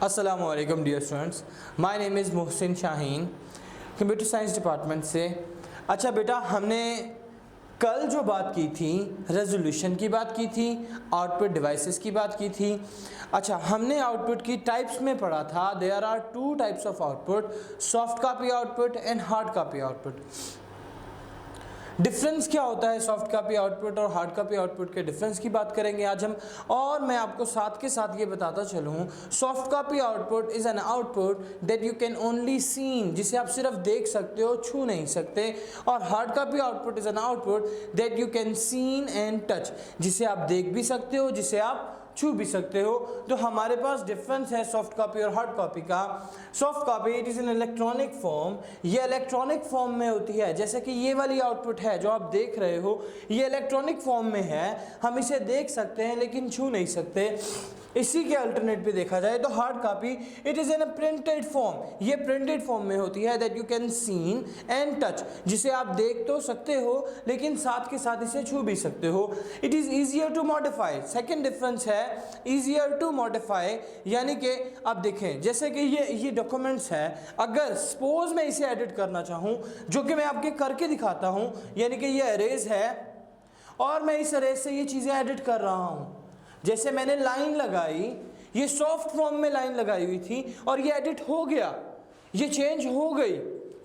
अस्सलामु अलैकुम dear students, my name is Mohsin Shaheen, computer science department से। अच्छा बेटा, हमने कल जो बात की थी रेजोल्यूशन की बात की थी, आउटपुट डिवाइसेस की बात की थी। अच्छा, हमने आउटपुट की टाइप्स में पढ़ा था, there are two types of output, soft copy output and hard copy output. Difference क्या होता है सॉफ्ट कॉपी आउटपुट और हार्ड कॉपी आउटपुट के डिफरेंस की बात करेंगे आज हम। और मैं आपको साथ के साथ ये बताता चलूँ, soft copy output is an output that you can only seen, जिसे आप सिर्फ देख सकते हो, छू नहीं सकते। और hard copy output is an output that you can seen and touch, जिसे आप देख भी सकते हो, जिसे आप छू भी सकते हो। तो हमारे पास डिफरेंस है सॉफ्ट कॉपी और हार्ड कॉपी का। Soft copy it is in electronic form, ये इलेक्ट्रॉनिक फॉर्म में होती है। जैसे कि ये वाली आउटपुट है जो आप देख रहे हो, ये इलेक्ट्रॉनिक फॉर्म में है, हम इसे देख सकते हैं लेकिन छू नहीं सकते। इसी के अल्टरनेट पे देखा जाए तो hard copy it is in a printed form, ये प्रिंटेड फॉर्म में होती है, that you can seen and touch, जिसे आप देख तो सकते हो लेकिन साथ के साथ इसे छू भी सकते हो। It is easier to modify, second difference है ईजियर टू मॉडिफाई, यानी कि आप देखें जैसे कि ये डॉक्यूमेंट्स है, अगर सपोज मैं इसे एडिट करना चाहूँ, जो कि मैं आपके करके दिखाता हूँ, यानी कि ये अरेज है और मैं इस अरेज से ये चीज़ें एडिट कर रहा हूँ। जैसे मैंने लाइन लगाई, ये सॉफ्ट फॉर्म में लाइन लगाई हुई थी और ये एडिट हो गया, ये चेंज हो गई,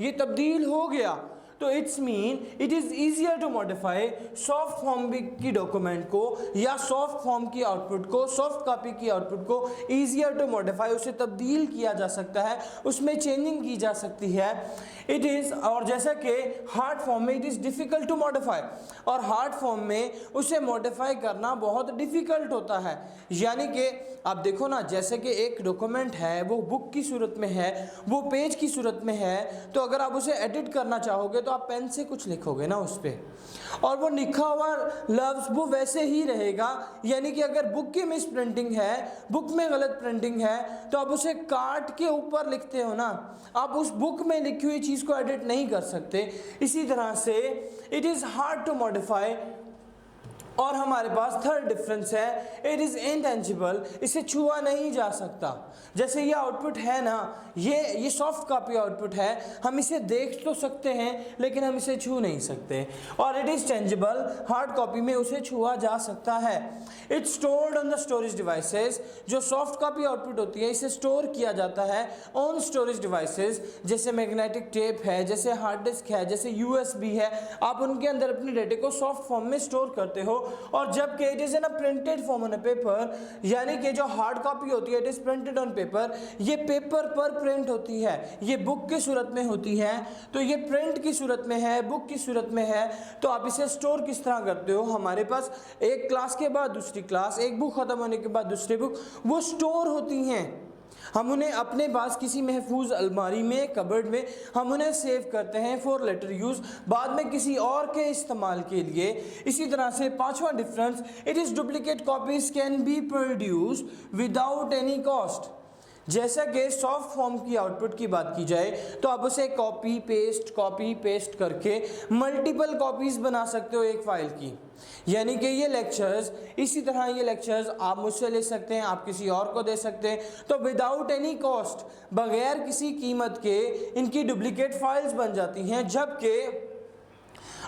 ये तब्दील हो गया, तो it's mean it is easier to modify soft form की डॉक्यूमेंट को या सॉफ्ट फॉर्म की आउटपुट को, सॉफ्ट कॉपी की आउटपुट को ईजियर टू मॉडिफाई, उसे तब्दील किया जा सकता है, उसमें चेंजिंग की जा सकती है। इट इज़, और जैसा कि हार्ड फॉर्म में it is difficult to modify, और हार्ड फॉर्म में उसे मॉडिफाई करना बहुत डिफ़िकल्ट होता है। यानी कि आप देखो ना, जैसे कि एक डॉक्यूमेंट है, वो बुक की सूरत में है, वो पेज की सूरत में है, तो अगर आप उसे एडिट करना चाहोगे तो आप पेन से कुछ लिखोगे ना उस पर, और वो लिखा हुआ लफ्ज़ वो वैसे ही रहेगा। यानी कि अगर बुक की मिस प्रिंटिंग है, बुक में गलत प्रिंटिंग है, तो आप उसे काट के ऊपर लिखते हो ना, आप उस बुक में लिखी हुई चीज़ को एडिट नहीं कर सकते। इसी तरह से it is hard to modify. और हमारे पास थर्ड डिफरेंस है, इट इज़ इंटेंजिबल, इसे छुआ नहीं जा सकता। जैसे ये आउटपुट है ना, ये सॉफ्ट कॉपी आउटपुट है, हम इसे देख तो सकते हैं लेकिन हम इसे छू नहीं सकते। और it is tangible, hard copy में उसे छुआ जा सकता है। It's stored on the storage devices, जो सॉफ्ट कॉपी आउटपुट होती है इसे स्टोर किया जाता है ऑन स्टोरेज डिवाइसेस, जैसे मैग्नेटिक टेप है, जैसे हार्ड डिस्क है, जैसे USB है, आप उनके अंदर अपने डेटे को सॉफ्ट फॉर्म में स्टोर करते हो। और जबकि it is in a printed form on a paper, यानी कि जो हार्ड कॉपी होती है it is printed on paper, ये पेपर पर प्रिंट होती है, ये बुक की सूरत में होती है। तो ये प्रिंट की सूरत में है, बुक की सूरत में है, तो आप इसे स्टोर किस तरह करते हो? हमारे पास एक क्लास के बाद दूसरी क्लास, एक बुक खत्म होने के बाद दूसरी बुक, वो स्टोर होती हैं। हम उन्हें अपने पास किसी महफूज अलमारी में, कबर्ड में हम उन्हें सेव करते हैं फॉर लेटर यूज़, बाद में किसी और के इस्तेमाल के लिए। इसी तरह से पांचवा difference, it is duplicate copies can be produced without any cost. जैसा कि सॉफ्ट फॉर्म की आउटपुट की बात की जाए तो आप उसे कॉपी पेस्ट करके मल्टीपल कॉपीज़ बना सकते हो एक फ़ाइल की। यानी कि ये लेक्चर्स, इसी तरह ये लेक्चर्स आप मुझसे ले सकते हैं, आप किसी और को दे सकते हैं, तो विदाउट एनी कॉस्ट, बगैर किसी कीमत के इनकी डुप्लीकेट फाइल्स बन जाती हैं। जबकि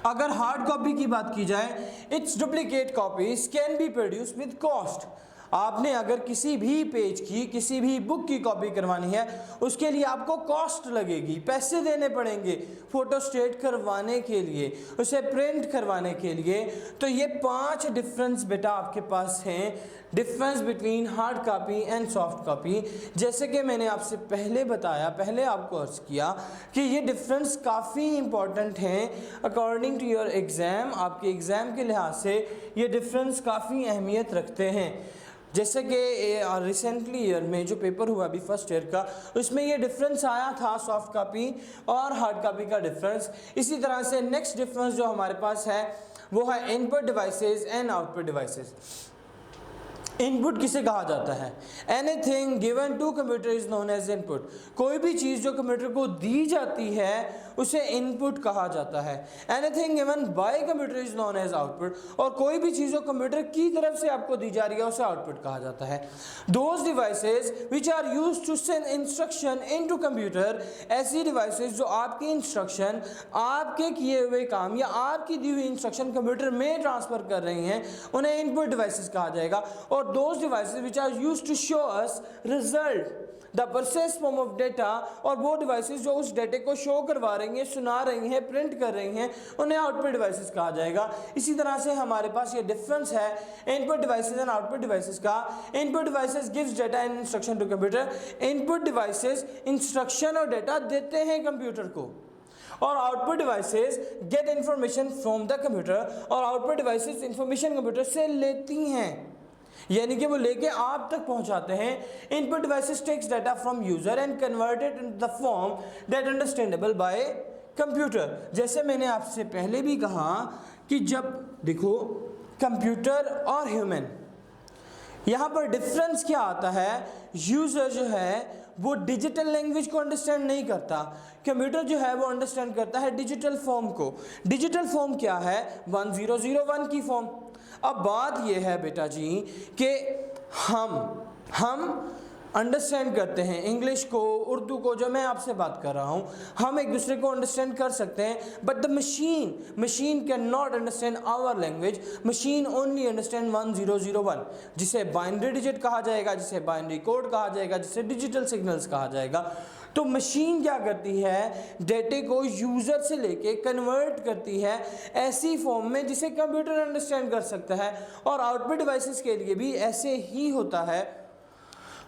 अगर हार्ड कॉपी की बात की जाए, it's duplicate copies can be produce with cost. आपने अगर किसी भी पेज की, किसी भी बुक की कॉपी करवानी है, उसके लिए आपको कॉस्ट लगेगी, पैसे देने पड़ेंगे फोटोस्टेट करवाने के लिए, उसे प्रिंट करवाने के लिए। तो ये 5 डिफरेंस बेटा आपके पास हैं, difference between hard copy and soft copy. जैसे कि मैंने आपसे पहले बताया, पहले आपको अर्ज किया कि ये डिफरेंस काफ़ी इंपॉर्टेंट हैं अकॉर्डिंग टू योर एग्ज़ाम, आपके एग्ज़ाम के लिहाज से ये डिफरेंस काफ़ी अहमियत रखते हैं। जैसे कि रिसेंटली ईयर में जो पेपर हुआ अभी फर्स्ट ईयर का, उसमें ये डिफरेंस आया था सॉफ्ट कॉपी और हार्ड कॉपी का डिफरेंस। इसी तरह से नेक्स्ट डिफरेंस जो हमारे पास है वो है input devices and output devices. Input किसे कहा जाता है? Anything given to computer is known as input. कोई भी चीज़ जो कंप्यूटर को दी जाती है उसे इनपुट कहा जाता है। Anything given by computer is known as output, और कोई भी चीज़ जो कंप्यूटर की तरफ से आपको दी जा रही है उसे आउटपुट कहा जाता है। Those devices which are used to send instruction into computer, ऐसी डिवाइसेज जो आपकी इंस्ट्रक्शन, आपके किए हुए काम या आपकी दी हुई इंस्ट्रक्शन कंप्यूटर में ट्रांसफर कर रही हैं, उन्हें इनपुट डिवाइसेज कहा जाएगा। और those devices which are used to show us result, the process form of data, और वो डिवाइसेस जो उस डेटे को शो करवा रही हैं, सुना रही हैं, प्रिंट कर रही हैं, उन्हें आउटपुट डिवाइसेस कहा जाएगा। इसी तरह से हमारे पास ये डिफरेंस है input devices and output devices का। Input devices gives data and instruction to computer, input devices instruction और डेटा देते हैं कंप्यूटर को, और output devices get information from the computer, और आउटपुट डिवाइसेस इंफॉर्मेशन कंप्यूटर से लेती हैं, यानी कि वो लेके आप तक पहुंचाते हैं। Input devices takes data from user and convert it in the form that understandable by computer. जैसे मैंने आपसे पहले भी कहा कि जब देखो कंप्यूटर और ह्यूमन, यहाँ पर डिफरेंस क्या आता है, यूजर जो है वो डिजिटल लैंग्वेज को अंडरस्टैंड नहीं करता, कंप्यूटर जो है वो अंडरस्टैंड करता है डिजिटल फॉर्म को। डिजिटल फॉर्म क्या है, 1001 की फॉर्म। अब बात ये है बेटा जी कि हम अंडरस्टैंड करते हैं इंग्लिश को, उर्दू को, जो मैं आपसे बात कर रहा हूँ, हम एक दूसरे को अंडरस्टैंड कर सकते हैं, but the machine can not understand our language, machine only understand 1001, जिसे बाइनरी डिजिट कहा जाएगा, जिसे बाइनरी कोड कहा जाएगा, जिसे डिजिटल सिग्नल्स कहा जाएगा। तो मशीन क्या करती है, डेटे को यूज़र से लेके कन्वर्ट करती है ऐसी फॉर्म में जिसे कंप्यूटर अंडरस्टैंड कर सकता है, और आउटपुट डिवाइसेस के लिए भी ऐसे ही होता है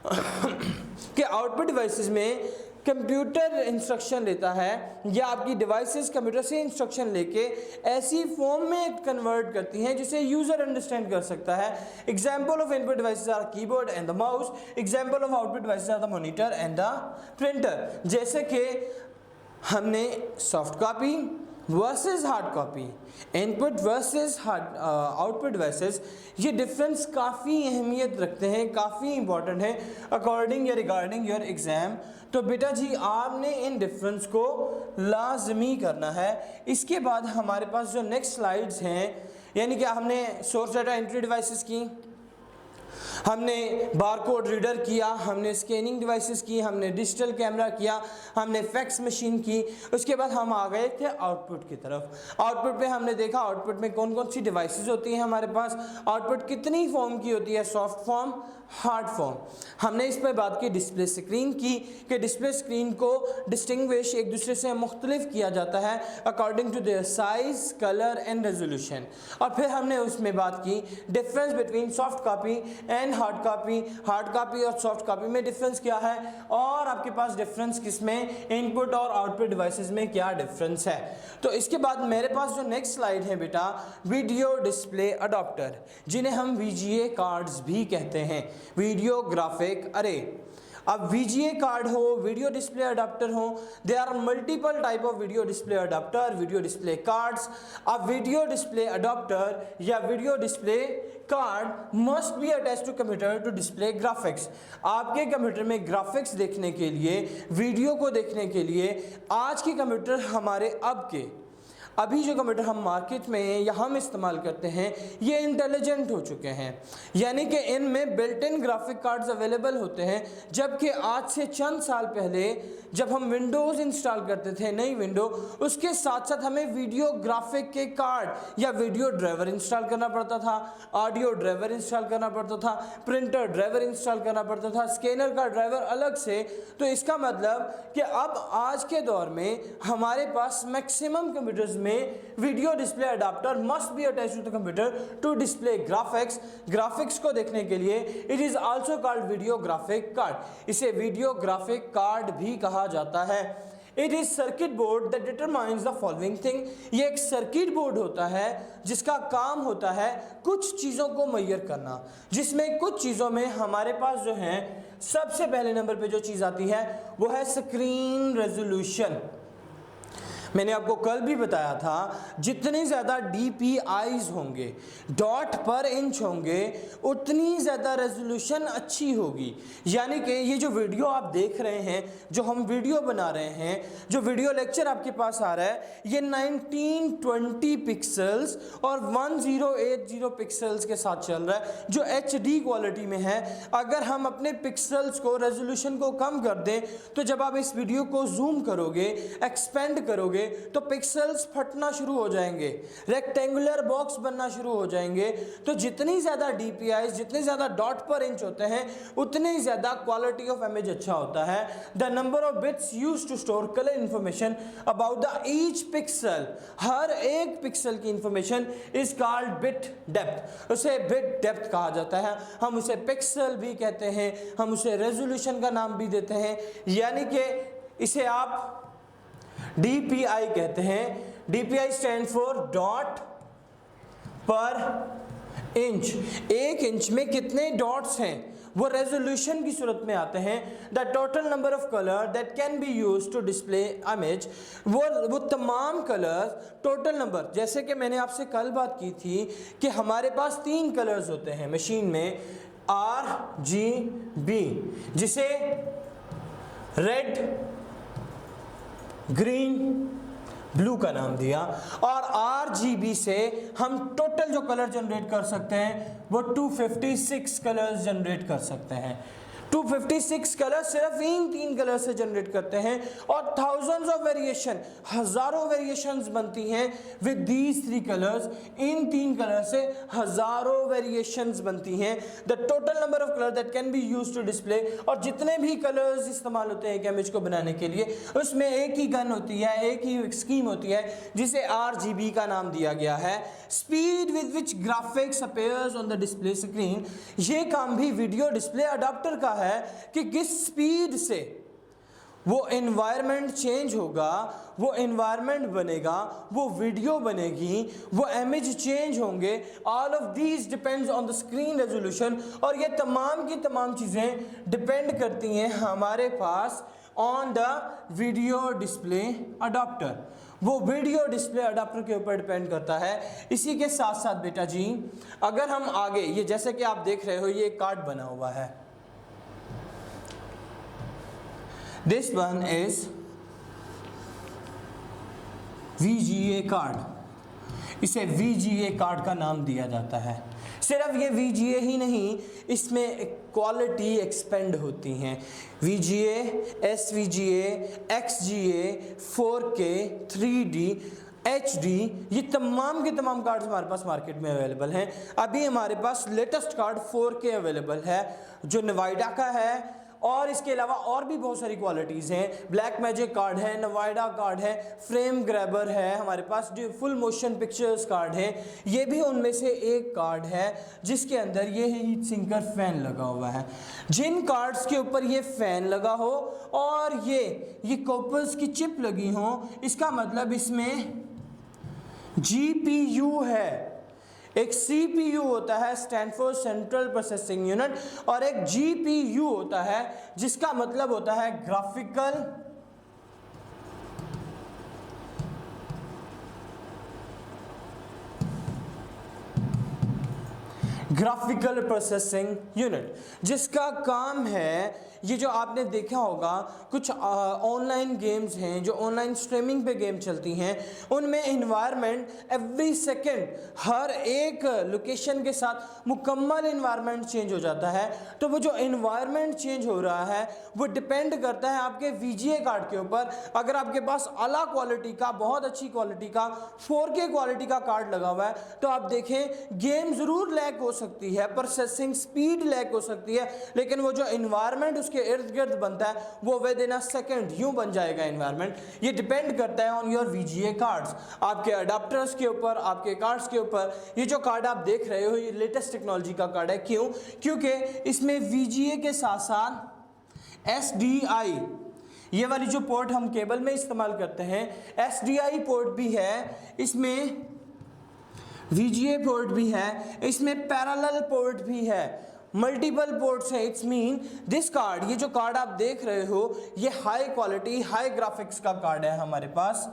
कि आउटपुट डिवाइसेस में कंप्यूटर इंस्ट्रक्शन लेता है या आपकी डिवाइसेस कंप्यूटर से इंस्ट्रक्शन लेके ऐसी फॉर्म में कन्वर्ट करती हैं जिसे यूजर अंडरस्टैंड कर सकता है। Example of input devices are keyboard and the mouse, example of output devices are the monitor and the printer. जैसे कि हमने soft copy versus hard copy, input versus output devices, ये डिफरेंस काफ़ी अहमियत रखते हैं, काफ़ी इंपॉर्टेंट है अकॉर्डिंग या रिगार्डिंग योर एग्ज़ाम। तो बेटा जी आपने इन डिफरेंस को लाजमी करना है। इसके बाद हमारे पास जो नेक्स्ट स्लाइड्स हैं, यानी कि हमने सोर्स डाटा एंट्री डिवाइसेस की, हमने बारकोड रीडर किया, हमने स्कैनिंग डिवाइसेस की, हमने डिजिटल कैमरा किया, हमने फैक्स मशीन की। उसके बाद हम आ गए थे आउटपुट की तरफ। आउटपुट पे हमने देखा आउटपुट में कौन कौन सी डिवाइसेस होती हैं हमारे पास, आउटपुट कितनी फॉर्म की होती है, सॉफ्ट फॉर्म, हार्ड फॉर्म। हमने इस पर बात की डिस्प्ले स्क्रीन की, कि डिस्प्ले स्क्रीन को डिस्टिंग्विश एक दूसरे से मुख्तलिफ किया जाता है according to their size, colour and resolution. और फिर हमने उसमें बात की difference between soft copy and hard copy और सॉफ्ट कॉपी में डिफरेंस क्या है, और आपके पास डिफरेंस किसमें, इनपुट और आउटपुट डिवाइसेस में क्या डिफरेंस है। तो इसके बाद मेरे पास जो नेक्स्ट स्लाइड है बेटा, वीडियो डिस्प्ले अडॉप्टर, जिन्हें हम VGA कार्ड्स भी कहते हैं, वीडियो ग्राफिक अरे। अब VGA कार्ड हो, वीडियो डिस्प्ले अडाप्टर हो, they are multiple type of video display adapter, video display cards. अब वीडियो डिस्प्ले अडाप्टर या video display card must be attached to computer to display graphics. आपके computer में graphics देखने के लिए, video को देखने के लिए आज के कंप्यूटर हमारे अभी जो कंप्यूटर हम मार्केट में या हम इस्तेमाल करते हैं ये इंटेलिजेंट हो चुके हैं, यानी कि इनमें built in graphic cards available होते हैं। जबकि आज से चंद साल पहले जब हम विंडोज़ इंस्टॉल करते थे, नई विंडो, उसके साथ साथ हमें वीडियो ग्राफिक के कार्ड या वीडियो ड्राइवर इंस्टॉल करना पड़ता था, ऑडियो ड्राइवर इंस्टॉल करना पड़ता था, प्रिंटर ड्राइवर इंस्टॉल करना पड़ता था, स्कैनर का ड्राइवर अलग से। तो इसका मतलब कि अब आज के दौर में हमारे पास मैक्सिमम कंप्यूटर्स में video display adapter must be attached to the computer to display graphics को देखने के लिए। It is also called video graphic card, इसे वीडियो ग्राफिक कार्ड भी कहा जाता है। It is circuit board that determines the following thing, ये एक सर्किट बोर्ड होता है जिसका काम होता है कुछ चीज़ों को मेजर करना, जिसमें कुछ चीज़ों में हमारे पास जो है सबसे पहले नंबर पे जो चीज़ आती है वो है स्क्रीन रेजोल्यूशन। मैंने आपको कल भी बताया था जितने ज़्यादा DPIs होंगे, डॉट पर इंच होंगे, उतनी ज़्यादा रेजोल्यूशन अच्छी होगी। यानी कि ये जो वीडियो आप देख रहे हैं, जो हम वीडियो बना रहे हैं, जो वीडियो लेक्चर आपके पास आ रहा है, ये 1920 पिक्सल्स और 1080 पिक्सल्स के साथ चल रहा है, जो HD क्वालिटी में है। अगर हम अपने पिक्सल्स को, रेजोल्यूशन को कम कर दें, तो जब आप इस वीडियो को जूम करोगे, एक्सपेंड करोगे, तो पिक्सल्स फटना शुरू हो जाएंगे, रेक्टेंगुलर बॉक्स बनना शुरू हो जाएंगे। तो जितनी ज़्यादा DPI, जितने ज़्यादा डॉट पर इंच होते हैं, उतनी ज़्यादा क्वालिटी ऑफ इमेज अच्छा होता है। The number of bits used to store colour information about the each pixel, हर एक पिक्सल की information is called bit depth. उसे बिट डेप्थ कहा जाता है। हम उसे पिक्सल भी कहते हैं, हम उसे रेजोल्यूशन का नाम भी देते हैं, यानी कि इसे आप DPI कहते हैं। DPI स्टैंड फॉर डॉट पर इंच। एक इंच में कितने डॉट्स हैं वो रेजोल्यूशन की सूरत में आते हैं। The total number of colour that can be use to display image, वो तमाम कलर्स, टोटल नंबर। जैसे कि मैंने आपसे कल बात की थी कि हमारे पास 3 कलर्स होते हैं मशीन में, RGB, जिसे रेड, ग्रीन, ब्लू का नाम दिया। और RGB से हम टोटल जो कलर जनरेट कर सकते हैं वो 256 कलर्स जनरेट कर सकते हैं। 256 कलर सिर्फ इन 3 कलर से जनरेट करते हैं, और थाउजेंड्स ऑफ वेरिएशन, हजारों वेरिएशंस बनती हैं विद दीज 3 कलर्स। इन 3 कलर से हजारों वेरिएशंस बनती हैं। The total number of colour that can be used to display, और जितने भी कलर्स इस्तेमाल होते हैं एक इमेज को बनाने के लिए, उसमें एक ही गन होती है, एक ही स्कीम होती है, जिसे RGB का नाम दिया गया है। Speed with which graphics appears on the display screen, ये काम भी वीडियो डिस्प्ले अडाप्टर का है कि किस स्पीड से वो एनवायरनमेंट चेंज होगा, वो एनवायरनमेंट बनेगा, वो वीडियो बनेगी, वो इमेज चेंज होंगे। All of these depends on the screen resolution, और ये तमाम की तमाम चीज़ें डिपेंड करती हैं हमारे pass on the video display adapter. वो वीडियो डिस्प्ले अडाप्टर के ऊपर डिपेंड करता है। इसी के साथ साथ बेटा जी, अगर हम आगे, ये जैसे कि आप देख रहे हो, ये एक कार्ड बना हुआ है। This one is VGA card. इसे VGA कार्ड का नाम दिया जाता है। सिर्फ ये VGA ही नहीं, इसमें क्वालिटी एक्सपेंड होती हैं। VGA, SVGA, XGA, 4K, 3D, HD, ये तमाम के तमाम कार्ड्स हमारे पास मार्केट में अवेलेबल हैं। अभी हमारे पास लेटेस्ट कार्ड 4K अवेलेबल है, जो नवाइडा का है, और इसके अलावा और भी बहुत सारी क्वालिटीज़ हैं। ब्लैक मैजिक कार्ड है, नवाइडा कार्ड है, फ्रेम ग्रैबर है, हमारे पास जो फुल मोशन पिक्चर्स कार्ड है, ये भी उनमें से एक कार्ड है जिसके अंदर ये हीट सिंकर फैन लगा हुआ है। जिन कार्ड्स के ऊपर ये फैन लगा हो और ये कॉपर्स की चिप लगी हो, इसका मतलब इसमें GPU है। एक CPU होता है, stand for central processing unit, और एक GPU होता है जिसका मतलब होता है ग्राफिकल प्रोसेसिंग यूनिट, जिसका काम है, ये जो आपने देखा होगा कुछ ऑनलाइन गेम्स हैं, जो ऑनलाइन स्ट्रीमिंग पे गेम चलती हैं, उनमें इन्वायरमेंट एवरी सेकेंड, हर एक लोकेशन के साथ मुकम्मल इन्वायरमेंट चेंज हो जाता है। तो वो जो इन्वायरमेंट चेंज हो रहा है वो डिपेंड करता है आपके VGA कार्ड के ऊपर। अगर आपके पास आला क्वालिटी का, बहुत अच्छी क्वालिटी का 4K क्वालिटी का कार्ड लगा हुआ है, तो आप देखें गेम ज़रूर लैग हो सकती है, प्रोसेसिंग स्पीड लैग हो सकती है, लेकिन वो जो इन्वायरमेंट उसके इर्द गिर्द बनता है वो विद इन अ सेकंड यूं बन जाएगा इन्वायरमेंट। ये डिपेंड करता है ऑन योर VGA कार्ड्स, आपके अडाप्टर्स के ऊपर, आपके कार्ड्स के ऊपर। ये जो कार्ड आप देख रहे हो, ये लेटेस्ट टेक्नोलॉजी का कार्ड है। क्यों? क्योंकि इसमें VGA के साथ साथ SDI, ये वाली जो पोर्ट हम केबल में इस्तेमाल करते हैं, SDI पोर्ट भी है, इसमें VGA पोर्ट भी है, इसमें पैरेलल पोर्ट भी है, मल्टीपल पोर्ट्स है। इट्स मीन दिस कार्ड, ये जो कार्ड आप देख रहे हो, ये हाई क्वालिटी, हाई ग्राफिक्स का कार्ड है हमारे पास।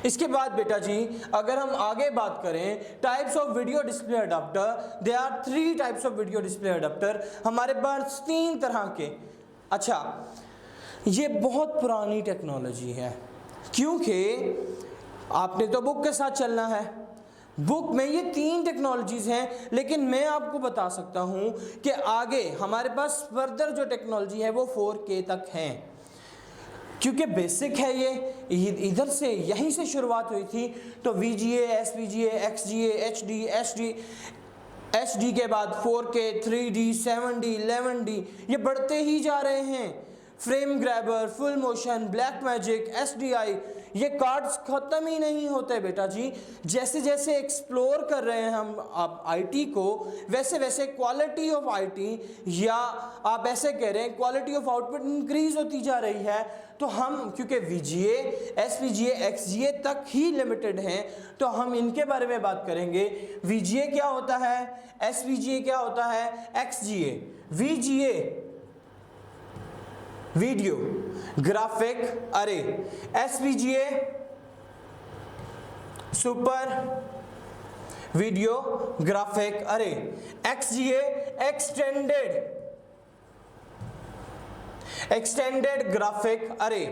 इसके बाद बेटा जी अगर हम आगे बात करें types of video display adapter, they are 3 types of video display adapter, हमारे पास 3 तरह के। अच्छा, ये बहुत पुरानी टेक्नोलॉजी है क्योंकि आपने तो बुक के साथ चलना है, बुक में ये 3 टेक्नोलॉजीज़ हैं, लेकिन मैं आपको बता सकता हूँ कि आगे हमारे पास फर्दर जो टेक्नोलॉजी है वो 4K तक हैं, क्योंकि बेसिक है ये, इधर से यहीं से शुरुआत हुई थी। तो VGA, SVGA, XGA, HD, HD के बाद 4K, 3D, 7D, 11D, ये बढ़ते ही जा रहे हैं। Frame grabber, full motion, black magic, SDI, ये कार्ड्स ख़त्म ही नहीं होते बेटा जी। जैसे जैसे एक्सप्लोर कर रहे हैं हम आप IT को, वैसे वैसे क्वालिटी ऑफ IT, या आप ऐसे कह रहे हैं क्वालिटी ऑफ आउटपुट इंक्रीज होती जा रही है। तो हम क्योंकि VGA, SVGA, XGA तक ही लिमिटेड हैं, तो हम इनके बारे में बात करेंगे। VGA क्या होता है, SVGA क्या होता है, XGA। VGA वीडियो ग्राफिक अरे, SVGA सुपर वीडियो ग्राफिक अरे, XGA एक्सटेंडेड ग्राफिक अरे।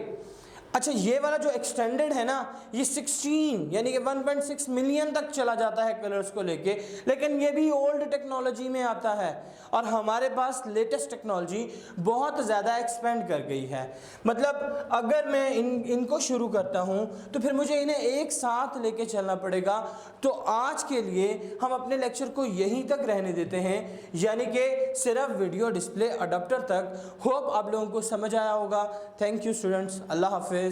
अच्छा, ये वाला जो एक्सटेंडेड है ना, ये 16 यानी कि 1.6 मिलियन तक चला जाता है कलर्स को लेके, लेकिन ये भी ओल्ड टेक्नोलॉजी में आता है और हमारे पास लेटेस्ट टेक्नोलॉजी बहुत ज़्यादा एक्सपेंड कर गई है। मतलब अगर मैं इनको शुरू करता हूँ तो फिर मुझे इन्हें एक साथ लेके चलना पड़ेगा। तो आज के लिए हम अपने लेक्चर को यहीं तक रहने देते हैं, यानी कि सिर्फ वीडियो डिस्प्ले अडाप्टर तक। होप आप लोगों को समझ आया होगा। थैंक यू स्टूडेंट्स, अल्लाह हाफिज़।